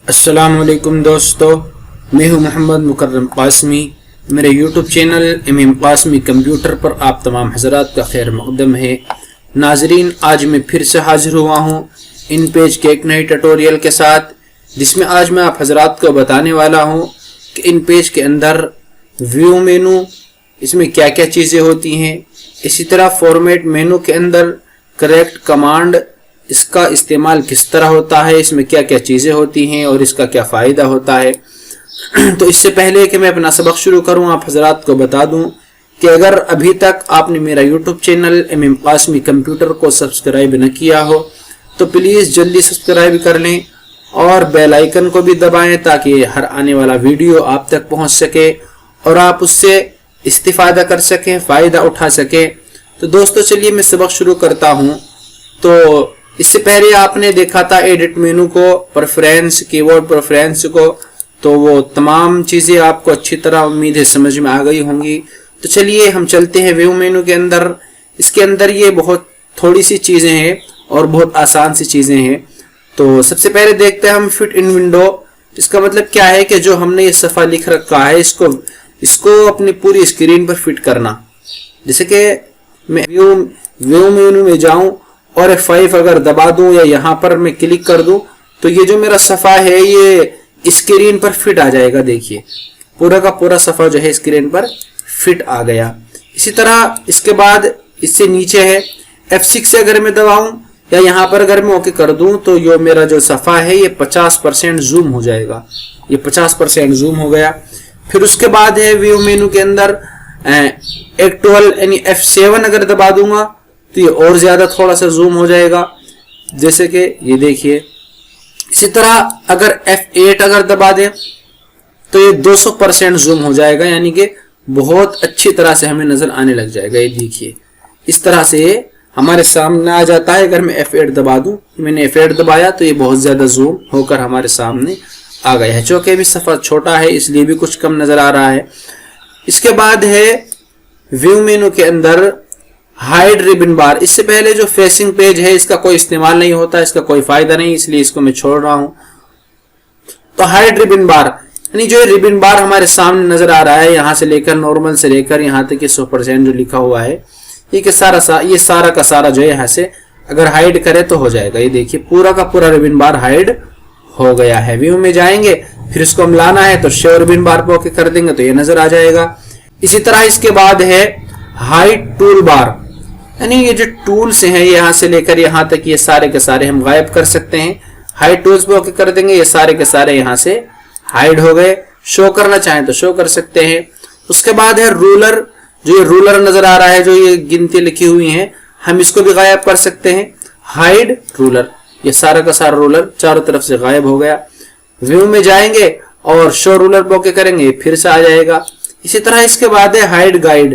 अस्सलामुअलैकुम दोस्तों, मैं हूं मोहम्मद मुकर्रम कासमी। मेरे YouTube channel MM Qasmi computer पर आप तमाम हजरात का खैर मकदम है। नाजरीन, आज मैं फिर से हाजिर हुआ हूं इन पेज के एक नए ट्यूटोरियल के साथ, जिसमें आज मैं आप हजरात को बताने वाला हूं कि इन पेज के अंदर व्यू मेनू, इसमें क्या क्या चीज़ें होती हैं। इसी तरह फॉर्मेट मेनू के अंदर करेक्ट कमांड, इसका इस्तेमाल किस तरह होता है, इसमें क्या क्या चीज़ें होती हैं और इसका क्या फ़ायदा होता है। तो इससे पहले कि मैं अपना सबक शुरू करूं, आप हजरात को बता दूं कि अगर अभी तक आपने मेरा YouTube channel MM Qasmi computer को सब्सक्राइब न किया हो तो प्लीज़ जल्दी सब्सक्राइब कर लें और बेल आइकन को भी दबाएं ताकि हर आने वाला वीडियो आप तक पहुंच सके और आप उससे इस्तिफादा कर सकें, फ़ायदा उठा सकें। तो दोस्तों चलिए मैं सबक शुरू करता हूँ। तो इससे पहले आपने देखा था एडिट मेनू को, प्रेफरेंस, कीबोर्ड प्रेफरेंस को, तो वो तमाम चीज़ें आपको अच्छी तरह उम्मीद है समझ में आ गई होंगी। तो चलिए हम चलते हैं व्यू मेनू के अंदर। इसके अंदर ये बहुत थोड़ी सी चीज़ें हैं और बहुत आसान सी चीज़ें हैं। तो सबसे पहले देखते हैं हम फिट इन विंडो। इसका मतलब क्या है कि जो हमने ये सफ़ा लिख रखा है इसको अपनी पूरी स्क्रीन पर फिट करना। जैसे कि मैं व्यू मेनू में जाऊं और F5 अगर दबा दूं या यहाँ पर मैं क्लिक कर दूं तो ये जो मेरा सफ़ा है ये स्क्रीन पर फिट आ जाएगा। देखिए पूरा का पूरा सफ़ा जो है स्क्रीन पर फिट आ गया। इसी तरह इसके बाद इससे नीचे है F6 से अगर मैं दबाऊं या यहाँ पर अगर मैं ओके कर दूं तो ये मेरा जो सफ़ा है ये 50% जूम हो जाएगा। ये 50% जूम हो गया। फिर उसके बाद है व्यू मेनू के अंदर F12 यानी F7 अगर दबा दूंगा तो ये और ज्यादा थोड़ा सा जूम हो जाएगा, जैसे कि ये देखिए। इसी तरह अगर F8 अगर दबा दें तो ये 200% जूम हो जाएगा, यानी कि बहुत अच्छी तरह से हमें नजर आने लग जाएगा। ये देखिए इस तरह से हमारे सामने आ जाता है। अगर मैं F8 दबा दूं, मैंने F8 दबाया तो ये बहुत ज्यादा जूम होकर हमारे सामने आ गया है। चूंकि भी सफा छोटा है इसलिए भी कुछ कम नजर आ रहा है। इसके बाद है व्यू मेनू के अंदर हाइड रिबन बार। इससे पहले जो फेसिंग पेज है इसका कोई इस्तेमाल नहीं होता, इसका कोई फायदा नहीं, इसलिए इसको मैं छोड़ रहा हूं। तो हाइड रिबन बार यानी जो रिबन बार हमारे सामने नजर आ रहा है, यहां से लेकर नॉर्मल से लेकर यहां तक 100% जो लिखा हुआ है, ये सारा का सारा जो है यहां से अगर हाइड करे तो हो जाएगा। ये देखिए पूरा का पूरा रिबन बार हाइड हो गया है। व्यू में जाएंगे, फिर इसको हम लाना है तो शो रिबन बार पे ओके कर देंगे तो ये नजर आ जाएगा। इसी तरह इसके बाद है हाइड टूल बार, यानी ये जो टूल्स हैं यहाँ से लेकर यहाँ तक ये सारे के सारे हम गायब कर सकते हैं। हाइड टूल्स पे ओके कर देंगे, ये सारे के सारे यहाँ से हाइड हो गए। शो करना चाहें तो शो कर सकते हैं। उसके बाद है रूलर। जो ये रूलर नजर आ रहा है, जो ये गिनती लिखी हुई हैं, हम इसको भी गायब कर सकते हैं। हाइड रूलर, ये सारा का सारा रूलर चारों तरफ से गायब हो गया। व्यू में जाएंगे और शो रूलर पे ओके करेंगे, फिर से आ जाएगा। इसी तरह इसके बाद है हाइड गाइड,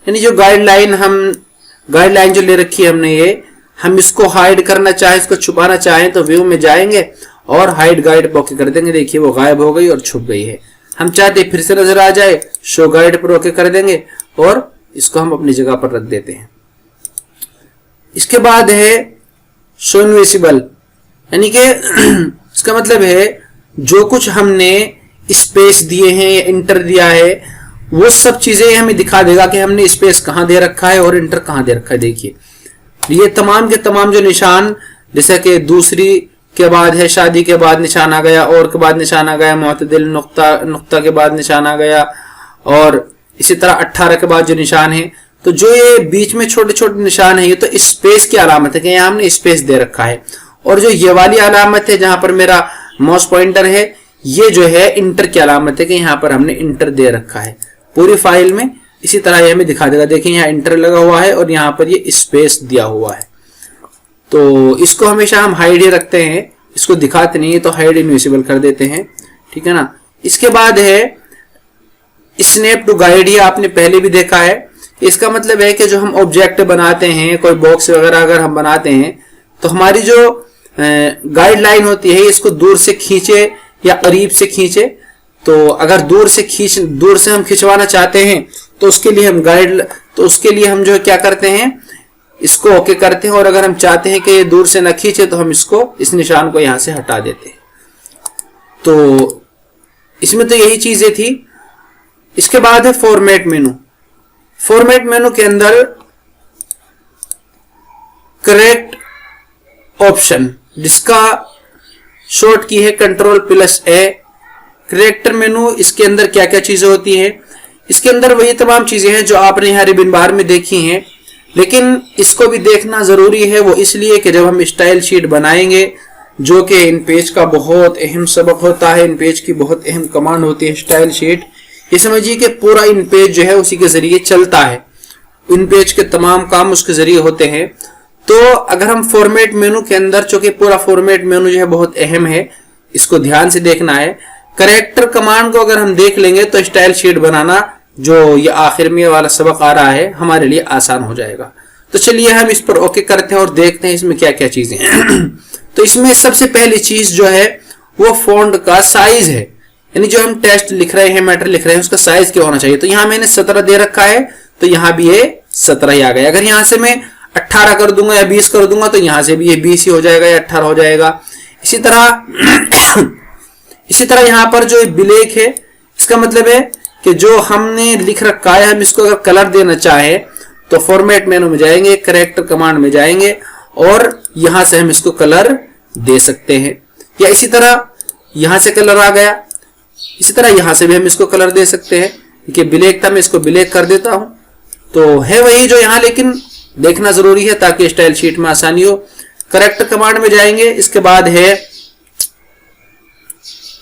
यानी जो गाइडलाइन जो ले रखी है हमने, ये हम इसको हाइड करना चाहें, इसको छुपाना चाहें तो व्यू में जाएंगे और हाइड गाइड पर ओके कर देंगे। देखिए वो गायब हो गई और छुप गई है। हम चाहते फिर से नजर आ जाए, शो गाइड पर ओके कर देंगे और इसको हम अपनी जगह पर रख देते हैं। इसके बाद है शो इनविजिबल, यानी कि इसका मतलब है जो कुछ हमने स्पेस दिए हैं या इंटर दिया है वो सब चीजें हमें दिखा देगा कि हमने स्पेस कहां दे रखा है और इंटर कहां दे रखा है। देखिए ये तमाम के तमाम जो निशान, जैसे कि दूसरी के बाद है शादी के बाद निशान आ गया, और के बाद निशान आ गया, मुअतदिल नुक्ता के बाद निशान आ गया, और इसी तरह 18 के बाद जो निशान है, तो जो ये बीच में छोटे छोटे निशान है ये तो स्पेस की अलामत है कि यहाँ हमने स्पेस दे रखा है। और जो ये वाली अलामत है जहां पर मेरा माउस पॉइंटर है, ये जो है इंटर की अलामत है कि यहाँ पर हमने इंटर दे रखा है पूरी फाइल में। इसी तरह ये हमें दिखा देगा। देखिए यहाँ इंटर लगा हुआ है और यहाँ पर ये स्पेस दिया हुआ है। तो इसको हमेशा हम हाइड ही रखते हैं, इसको दिखाते नहीं है, तो हाइड इनविजिबल कर देते हैं, ठीक है ना। इसके बाद है स्नैप टू गाइड, ये आपने पहले भी देखा है। इसका मतलब है कि जो हम ऑब्जेक्ट बनाते हैं, कोई बॉक्स वगैरह अगर हम बनाते हैं तो हमारी जो गाइडलाइन होती है इसको दूर से खींचे या करीब से खींचे। तो अगर दूर से हम खिंचवाना चाहते हैं तो उसके लिए हम जो क्या करते हैं, इसको ओके करते हैं। और अगर हम चाहते हैं कि ये दूर से न खींचे तो हम इस निशान को यहां से हटा देते हैं। तो इसमें तो यही चीजें थी। इसके बाद है फॉर्मेट मेनू। फॉर्मेट मेनू के अंदर करेक्ट ऑप्शन, जिसका शॉर्ट की है Ctrl+A। करेक्टर मेनू, इसके अंदर क्या क्या चीजें होती हैं? इसके अंदर वही तमाम चीजें हैं जो आपने यहाँ रिबन बार में देखी हैं, लेकिन इसको भी देखना जरूरी है। वो इसलिए कि जब हम स्टाइल शीट बनाएंगे, जो कि इन पेज का बहुत अहम सबक होता है, इन पेज की बहुत अहम कमांड होती है स्टाइल शीट। ये समझिए कि पूरा इन पेज जो है उसी के जरिए चलता है, इन पेज के तमाम काम उसके जरिए होते हैं। तो अगर हम फॉर्मेट मेनू के अंदर, चूंकि पूरा फॉर्मेट मेनू जो है बहुत अहम है, इसको ध्यान से देखना है। करेक्टर कमांड को अगर हम देख लेंगे तो स्टाइल शीट बनाना, जो ये आखिर में वाला सबक आ रहा है, हमारे लिए आसान हो जाएगा। तो चलिए हम इस पर ओके करते हैं और देखते हैं इसमें क्या क्या चीजें हैं। तो इसमें सबसे पहली चीज जो है वो फॉन्ट का साइज है, यानी जो हम टेस्ट लिख रहे हैं, मैटर लिख रहे हैं, उसका साइज क्या होना चाहिए। तो यहां मैंने 17 दे रखा है, तो यहां भी ये 17 ही आ गया। अगर यहां से मैं 18 कर दूंगा या 20 कर दूंगा तो यहां से भी ये 20 ही हो जाएगा या 18 हो जाएगा। इसी तरह यहां पर जो ब्लैक है, इसका मतलब है कि जो हमने लिख रखा है, हम इसको अगर कलर देना चाहे तो फॉर्मेट मेनू में जाएंगे, करेक्टर कमांड में जाएंगे और यहां से हम इसको कलर दे सकते हैं। या इसी तरह यहां से कलर आ गया, इसी तरह यहां से भी हम इसको कलर दे सकते हैं। कि ब्लैक था, मैं इसको ब्लैक कर देता हूं। तो है वही जो यहां, लेकिन देखना जरूरी है ताकि स्टाइल शीट में आसानी हो। करेक्टर कमांड में जाएंगे, इसके बाद है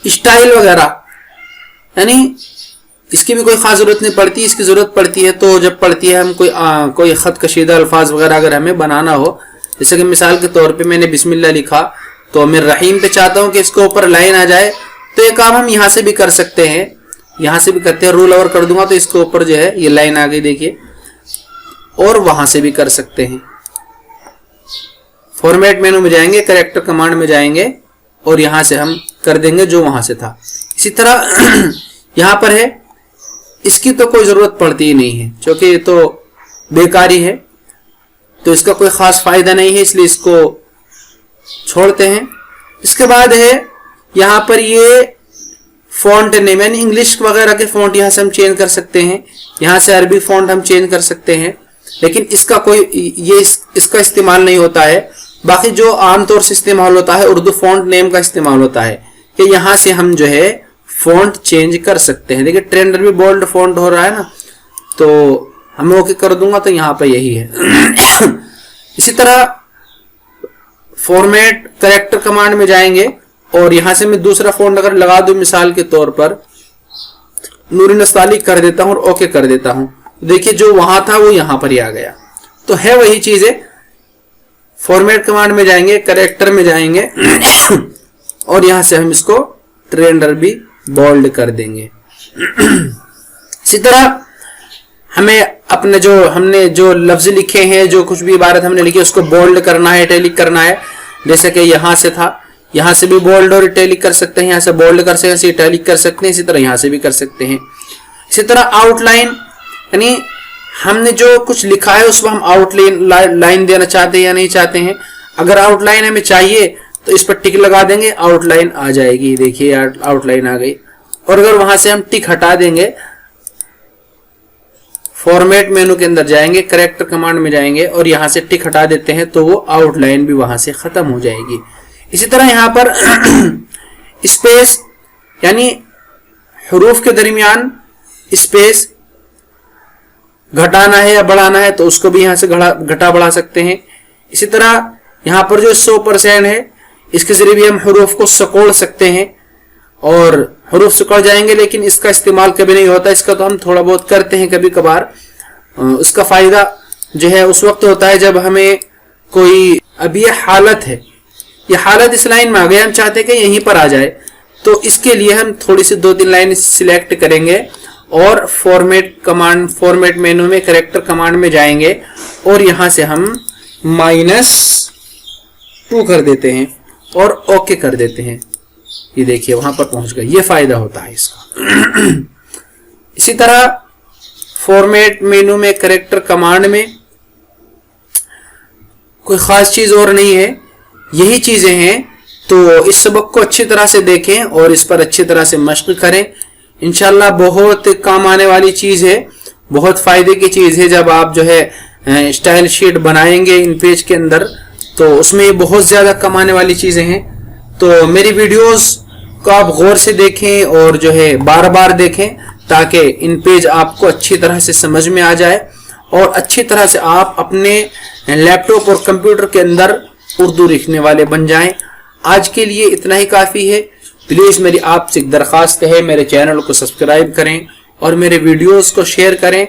स्टाइल वगैरह, यानी इसकी भी कोई खास जरूरत नहीं पड़ती। इसकी जरूरत पड़ती है तो जब पड़ती है हम कोई खत कशीदा अल्फाज वगैरह अगर हमें बनाना हो, जैसे कि मिसाल के तौर पे मैंने बिस्मिल्लाह लिखा, तो मैं रहीम पे चाहता हूं कि इसके ऊपर लाइन आ जाए, तो ये काम हम यहां से भी कर सकते हैं, यहां से भी करते हैं। रूल ओवर कर दूंगा तो इसके ऊपर जो है ये लाइन आ गई, देखिए। और वहां से भी कर सकते हैं। फॉर्मेट मेनू में जाएंगे, करेक्टर कमांड में जाएंगे और यहां से हम कर देंगे जो वहां से था। इसी तरह यहां पर है, इसकी तो कोई जरूरत पड़ती ही नहीं है, क्योंकि ये तो बेकारी है, तो इसका कोई खास फायदा नहीं है, इसलिए इसको छोड़ते हैं। इसके बाद है यहां पर ये फॉन्ट नेम, यानी इंग्लिश वगैरह के फॉन्ट यहां से हम चेंज कर सकते हैं, यहां से अरबी फॉन्ट हम चेंज कर सकते हैं, लेकिन इसका कोई इसका इस्तेमाल नहीं होता है। बाकी जो आमतौर से इस्तेमाल होता है, उर्दू फॉन्ट नेम का इस्तेमाल होता है कि यहां से हम जो है फॉन्ट चेंज कर सकते हैं। देखिए ट्रेंडर भी बोल्ड फॉन्ट हो रहा है ना, तो हम ओके कर दूंगा तो यहां पर यही है। इसी तरह फॉर्मेट करेक्टर कमांड में जाएंगे और यहां से मैं दूसरा फॉन्ट अगर लगा दूं, मिसाल के तौर पर नूरी नस्ताली कर देता हूं और ओके कर देता हूं, देखिए जो वहां था वो यहां पर ही आ गया। तो है वही चीज है, फॉर्मेट कमांड में जाएंगे, करेक्टर में जाएंगे और यहां से हम इसको ट्रेंडर भी बोल्ड कर देंगे। इसी तरह हमें अपने हमने जो लफ्ज लिखे हैं, जो कुछ भी इबारत हमने लिखी, उसको बोल्ड करना है, इटैलिक करना है। जैसे कि यहां से था, यहां से भी बोल्ड और इटैलिक कर सकते हैं, यहां से बोल्ड कर सकते हैं, इटैलिक कर सकते हैं, इसी तरह यहां से भी कर सकते हैं। इसी तरह आउटलाइन, यानी हमने जो कुछ लिखा है उसको हम आउटलाइन लाइन देना चाहते हैं या नहीं चाहते हैं। अगर आउटलाइन हमें चाहिए तो इस पर टिक लगा देंगे, आउटलाइन आ जाएगी, देखिए आउटलाइन आ गई। और अगर वहां से हम टिक हटा देंगे, फॉर्मेट मेनू के अंदर जाएंगे, करेक्टर कमांड में जाएंगे और यहां से टिक हटा देते हैं, तो वो आउटलाइन भी वहां से खत्म हो जाएगी। इसी तरह यहां पर स्पेस, यानी हरूफ के दरमियान स्पेस घटाना है या बढ़ाना है तो उसको भी यहां से घटा बढ़ा सकते हैं। इसी तरह यहां पर जो 100% है, इसके जरिए भी हम हरूफ को सकोड़ सकते हैं और हरूफ सिकुड़ जाएंगे, लेकिन इसका इस्तेमाल कभी नहीं होता। इसका तो हम थोड़ा बहुत करते हैं कभी कभार। उसका फायदा जो है उस वक्त होता है जब हमें कोई, अब ये हालत है, ये हालत इस लाइन में आ गई, हम चाहते हैं कि यहीं पर आ जाए, तो इसके लिए हम थोड़ी सी 2-3 लाइन सिलेक्ट करेंगे और फॉर्मेट मेनू में करेक्टर कमांड में जाएंगे और यहां से हम -2 कर देते हैं और ओके कर देते हैं। ये देखिए वहां पर पहुंच गए, ये फायदा होता है इसका। इसी तरह फॉर्मेट मेनू में करेक्टर कमांड में कोई खास चीज और नहीं है, यही चीजें हैं तो इस सबक को अच्छी तरह से देखें और इस पर अच्छी तरह से मश्क करें। इंशाल्लाह बहुत काम आने वाली चीज़ है, बहुत फ़ायदे की चीज़ है। जब आप जो है स्टाइल शीट बनाएंगे इन पेज के अंदर, तो उसमें बहुत ज़्यादा कमाने वाली चीज़ें हैं। तो मेरी वीडियोस को आप गौर से देखें और जो है बार बार देखें, ताकि इन पेज आपको अच्छी तरह से समझ में आ जाए और अच्छी तरह से आप अपने लैपटॉप और कंप्यूटर के अंदर उर्दू लिखने वाले बन जाएं। आज के लिए इतना ही काफ़ी है। प्लीज़ मेरी आपसे एक दरख्वास्त है, मेरे चैनल को सब्सक्राइब करें और मेरे वीडियोस को शेयर करें